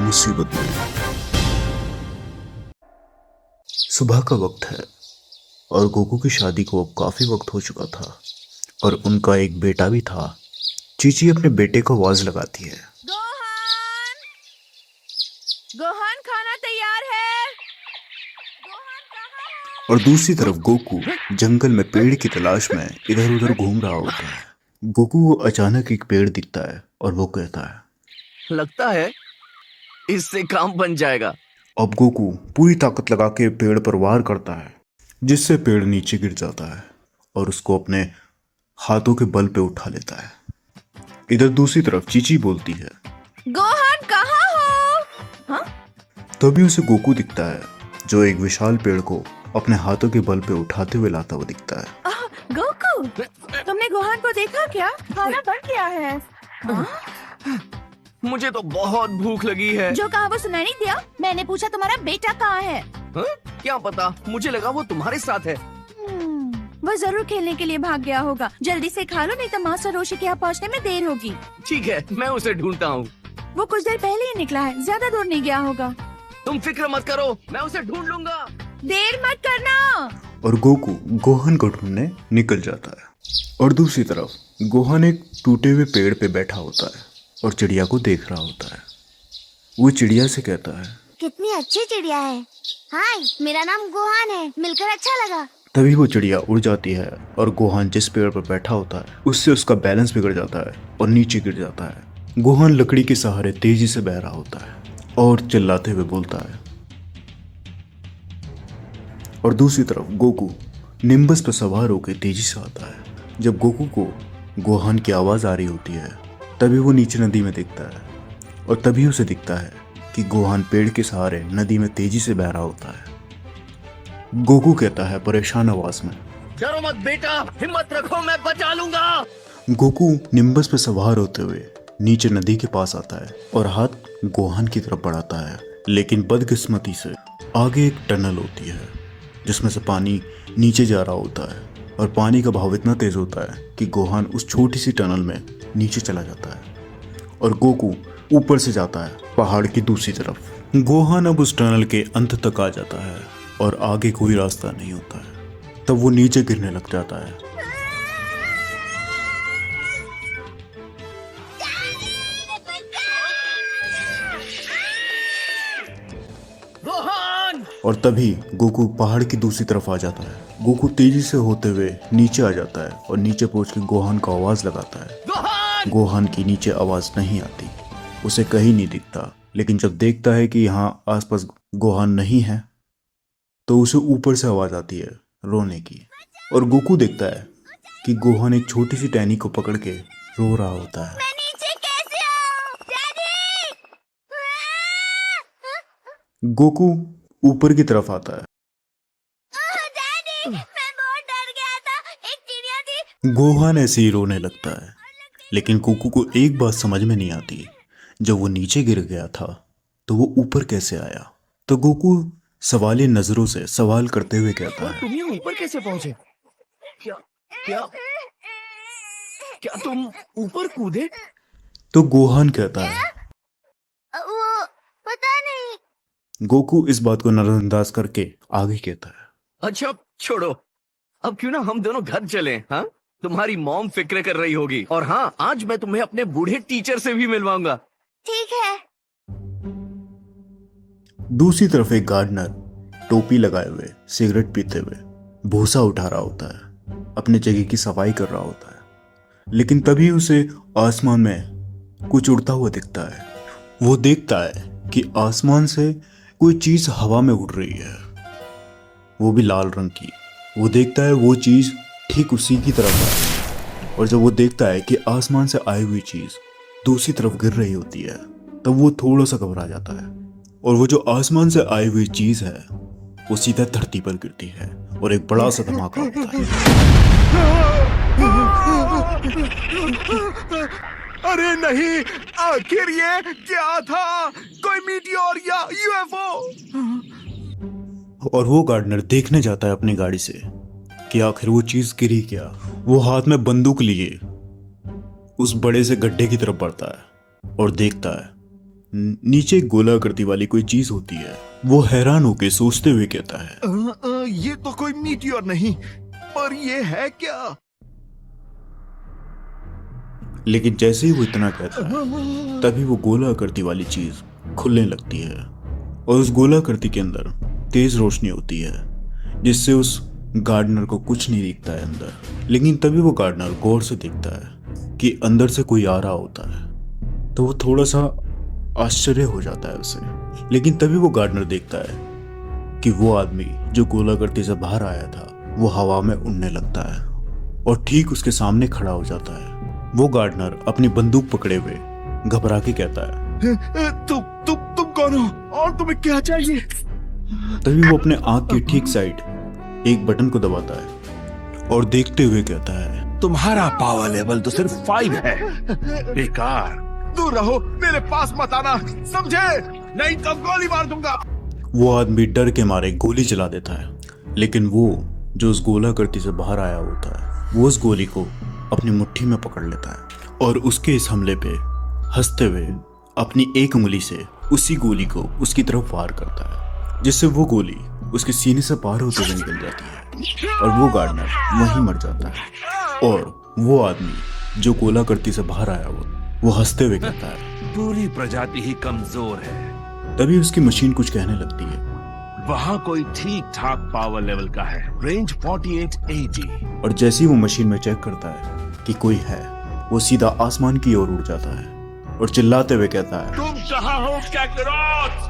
मुसीबत में। सुबह का वक्त है और गोकू की शादी को अब काफी वक्त हो चुका था और उनका एक बेटा भी था। चीची अपने बेटे को आवाज लगाती है। गोहान, गोहान खाना तैयार है। गोहान कहाँ है? और दूसरी तरफ गोकू जंगल में पेड़ की तलाश में इधर उधर घूम रहा होता है। गोकू को अचानक एक पेड़ दिखता है और वो कहता है, लगता है इससे काम बन जाएगा। अब गोकू पूरी ताकत लगा के पेड़ पर वार करता है, जिससे पेड़ नीचे गिर जाता है और उसको अपने हाथों के बल पे उठा लेता है। इधर दूसरी तरफ चीची बोलती है, गोहान कहाँ हो? हाँ? तभी उसे गोकू दिखता है जो एक विशाल पेड़ को अपने हाथों के बल पे उठाते हुए लाता हुआ दिखता है। गोकू, तुमने गोहान को देखा क्या? खाना बन गया है। हाँ? मुझे तो बहुत भूख लगी है। जो कहा वो सुनाई नहीं दिया? मैंने पूछा तुम्हारा बेटा कहाँ है? हाँ? क्या पता, मुझे लगा वो तुम्हारे साथ है। वो जरूर खेलने के लिए भाग गया होगा। जल्दी से खा लो, नहीं तो मास्टर रोशी के यहाँ पहुँचने में देर होगी। ठीक है, मैं उसे ढूंढता हूँ। वो कुछ देर पहले ही निकला है, ज्यादा दूर नहीं गया होगा। तुम फिक्र मत करो, मैं उसे ढूंढ लूंगा। देर मत करना। और गोकू गोहान को ढूंढने निकल जाता है। और दूसरी तरफ गोहान एक टूटे हुए पेड़ पे बैठा होता है और चिड़िया को देख रहा होता है। वो चिड़िया से कहता है, कितनी अच्छी चिड़िया है। हाय, मेरा नाम गोहान है, मिलकर अच्छा लगा। तभी वो चिड़िया उड़ जाती है और गोहान जिस पेड़ पर बैठा होता है उससे उसका बैलेंस बिगड़ जाता है और नीचे गिर जाता है। गोहान लकड़ी के सहारे तेजी से बह रहा होता है और चिल्लाते हुए बोलता है। और दूसरी तरफ गोकू निम्बस पर सवार होकर तेजी से आता है। जब गोकू को गोहान की आवाज आ रही होती है तभी वो नीचे नदी में दिखता है और तभी उसे दिखता है कि गोहान पेड़ के सहारे नदी में तेजी से बह रहा होता है। गोकू कहता है परेशान आवाज में, डरो मत बेटा, हिम्मत रखो, मैं बचा लूंगा। गोकू निम्बस पर सवार होते हुए नीचे नदी के पास आता है और हाथ गोहान की तरफ बढ़ाता है, लेकिन बदकिस्मती से आगे एक टनल होती है जिसमें से पानी नीचे जा रहा होता है और पानी का बहाव इतना तेज होता है कि गोहान उस छोटी सी टनल में नीचे चला जाता है और गोकू ऊपर से जाता है पहाड़ की दूसरी तरफ। गोहान अब उस टनल के अंत तक आ जाता है और आगे कोई रास्ता नहीं होता है। तब वो नीचे गिरने लग जाता है। गोहान! और तभी गोकू पहाड़ की दूसरी तरफ आ जाता है। गोकू तेजी से होते हुए नीचे आ जाता है और नीचे पहुंच के गोहान को आवाज लगाता है। गोहान! गोहान की नीचे आवाज नहीं आती, उसे कहीं नहीं दिखता। लेकिन जब देखता है कि यहाँ आसपास गोहान नहीं है तो उसे ऊपर से आवाज आती है रोने की। और गोकू देखता है कि गोहान एक छोटी सी टहनी को पकड़ के रो रहा होता है। मैं नीचे कैसे आऊं? डैडी! गोकू ऊपर की तरफ आता है। डैडी, मैं बहुत डर गया था। एक चिड़िया थी। गोहान ऐसे ही रोने लगता है, लेकिन गोकू को एक बात समझ में नहीं आती। जब वो नीचे गिर गया था तो वो ऊपर कैसे आया? तो गोकू सवालिया नजरों से सवाल करते हुए कहता है, तुम यहाँ ऊपर कैसे पहुंचे? क्या क्या क्या तुम ऊपर कूदे? तो गोहान कहता है। वो पता नहीं। गोकू इस बात को नजरअंदाज करके आगे कहता है, अच्छा छोड़ो, अब क्यों ना हम दोनों घर चलें? हाँ, तुम्हारी मॉम फिक्र कर रही होगी। और हाँ, आज मैं तुम्हें अपने बूढ़े टीचर से भी मिलवाऊंगा। ठीक है। दूसरी तरफ एक गार्डनर टोपी लगाए हुए सिगरेट पीते हुए भूसा उठा रहा होता है, अपने जगह की सफाई कर रहा होता है। लेकिन तभी उसे आसमान में कुछ उड़ता हुआ दिखता है। वो देखता है कि आसमान से कोई चीज हवा में उड़ रही है, वो भी लाल रंग की। वो देखता है वो चीज ठीक उसी की तरफ आ रही है और जब वो देखता है कि आसमान से आई हुई चीज दूसरी तरफ गिर रही होती है तब वो थोड़ा सा घबरा जाता है और वो जो आसमान से आई हुई चीज है वो सीधा धरती पर गिरती है और एक बड़ा सा धमाका होता है। अरे नहीं, आखिर ये क्या था? कोई मीटियोर या यूएफओ? और वो गार्डनर देखने जाता है अपनी गाड़ी से कि आखिर वो चीज गिरी क्या। वो हाथ में बंदूक लिए उस बड़े से गड्ढे की तरफ बढ़ता है और देखता है नीचे एक गोलाकृति वाली कोई चीज होती है। वो हैरान होके सोचते हुए कहता है, ये तो कोई मीटियोर नहीं, पर ये है क्या? लेकिन जैसे ही वो इतना कहता है तभी वो गोलाकृति वाली चीज खुलने लगती है और उस गोलाकृति के अंदर तेज रोशनी होती है जिससे उस गार्डनर को कुछ नहीं दिखता है अंदर। लेकिन तभी वो गार्डनर गौर से देखता है कि अंदर से कोई आ रहा होता है, तो वो थोड़ा सा आश्चर्य हो जाता है उसे। लेकिन तभी वो गार्डनर देखता है कि वो आदमी जो गोलाकृति से बाहर आया था वो हवा में उड़ने लगता है और ठीक उसके सामने खड़ा हो जाता है। वो गार्डनर अपनी बंदूक पकड़े हुए घबरा के कहता है, तुम कौन हो और तुम्हें क्या चाहिए? तभी वो अपने आंख के ठीक साइड एक बटन को दबाता है और देखते हुए कहता है, तुम्हारा पावर लेवल तो सिर्फ 5 है। बेकार, दूर रहो, मेरे पास मत आना, समझे? नहीं तो गोली मार दूंगा। वो आदमी डर के मारे गोली चला देता है। लेकिन वो जो उस गोलाकृति से बाहर आया होता है वो उस गोली को अपनी मुट्ठी में पकड़ लेता है और उसके इस हमले पे हंसते हुए अपनी एक उंगली से उसी गोली को उसकी तरफ वार करता है, जिससे वो गोली उसके सीने से पार होते हुए निकल जाती है और वो गार्डनर वहीं मर जाता है। और वो आदमी जो गोलाकृति से बाहर आया वो हंसते हुए कहता है, पूरी प्रजाति ही कमजोर है। तभी उसकी मशीन कुछ कहने लगती है। वहाँ कोई ठीक ठाक पावर लेवल का है, रेंज 4880। और जैसे ही वो मशीन में चेक करता है कि कोई है, वो सीधा आसमान की ओर उड़ जाता है और चिल्लाते हुए कहता है, तुम कहाँ हो कैकरोच?